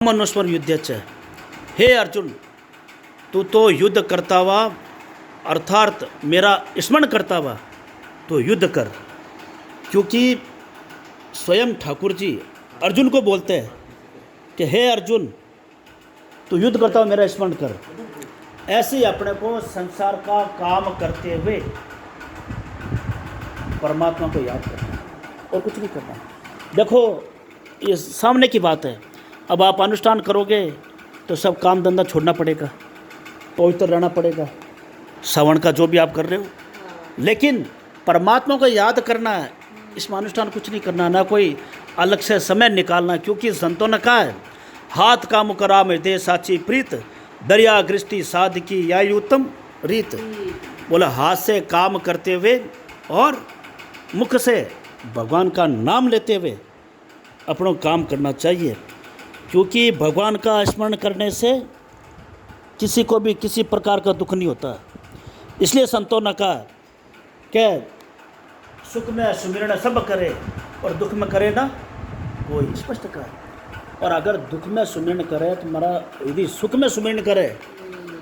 मनुस्वर युद्ध हे अर्जुन, तू तो युद्ध करता हुआ अर्थात मेरा स्मरण करता हुआ तो युद्ध कर। क्योंकि स्वयं ठाकुर जी अर्जुन को बोलते हैं कि हे अर्जुन, तू युद्ध करता हुआ मेरा स्मरण कर। ऐसे ही अपने को संसार का काम करते हुए परमात्मा को याद करना और कुछ नहीं करना। देखो, ये सामने की बात है। अब आप अनुष्ठान करोगे तो सब काम धंधा छोड़ना पड़ेगा, पवित्र रहना पड़ेगा, श्रवण का जो भी आप कर रहे हो, लेकिन परमात्मा को याद करना है। इसमें अनुष्ठान कुछ नहीं करना, ना कोई अलग से समय निकालना। क्योंकि संतों ने कहा है, हाथ का मुकरा में दे साची प्रीत, दरिया गृष्टि साध की या उत्तम रीत। बोला हाथ से काम करते हुए और मुख से भगवान का नाम लेते हुए अपनों काम करना चाहिए। क्योंकि भगवान का स्मरण करने से किसी को भी किसी प्रकार का दुख नहीं होता। इसलिए संतों ने कहा कि सुख में सुमिरन सब करे और दुख में करे ना कोई, स्पष्ट कहा। और अगर दुख में सुमिरन करे तो हमारा, यदि सुख में सुमिरन करे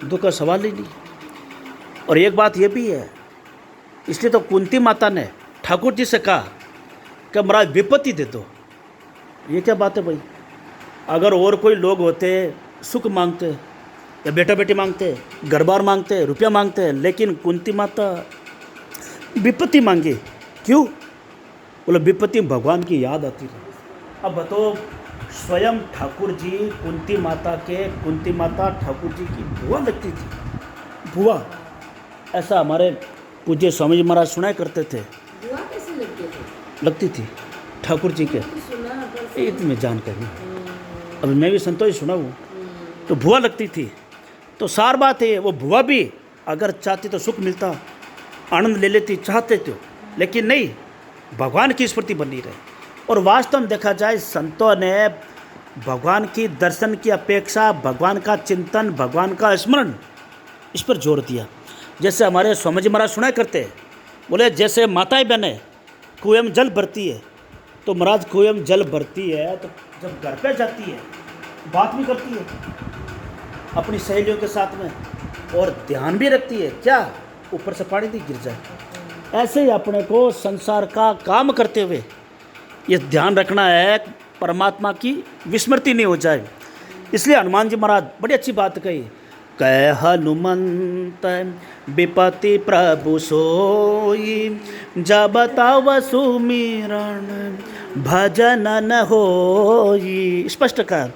दुख का सवाल ही नहीं। और एक बात ये भी है, इसलिए तो कुंती माता ने ठाकुर जी से कहा कि महाराज विपत्ति दे दो। ये क्या बात है भाई? अगर और कोई लोग होते सुख मांगते या बेटा बेटी मांगते, घर बार मांगते, रुपया मांगते, लेकिन कुंती माता विपत्ति मांगी। क्यों? बोले विपत्ति भगवान की याद आती रही। अब बताओ, स्वयं ठाकुर जी कुंती माता ठाकुर जी की बुआ लगती थी। बुआ, ऐसा हमारे पूज्य स्वामी जी महाराज सुनाया करते थे। बुआ कैसे लगती थी ठाकुर जी के, इतनी जानकारी। अब मैं भी संतोष सुना हूँ, तो बुआ लगती थी। तो सार बात है, वो बुआ भी अगर चाहती तो सुख मिलता, आनंद ले लेती, चाहते तो, लेकिन नहीं, भगवान की स्मृति बनी रहे। और वास्तव में देखा जाए, संतों ने भगवान की दर्शन की अपेक्षा भगवान का चिंतन, भगवान का स्मरण, इस पर जोर दिया। जैसे हमारे स्वामी जी महाराज सुना करते हैं, बोले जैसे माताएं बहनें कुएं में जल भरती है, तो महाराज कुएं में जल भरती है तो जब घर पे जाती है बात भी करती है अपनी सहेलियों के साथ में, और ध्यान भी रखती है, क्या ऊपर से पानी नहीं गिर जाए। ऐसे ही अपने को संसार का काम करते हुए ये ध्यान रखना है, परमात्मा की विस्मृति नहीं हो जाए। इसलिए हनुमान जी महाराज बड़ी अच्छी बात कही, कह हनुमंत विपति प्रभु सोई, जब तव सुमिरन भजन न होई। स्पष्ट कहा,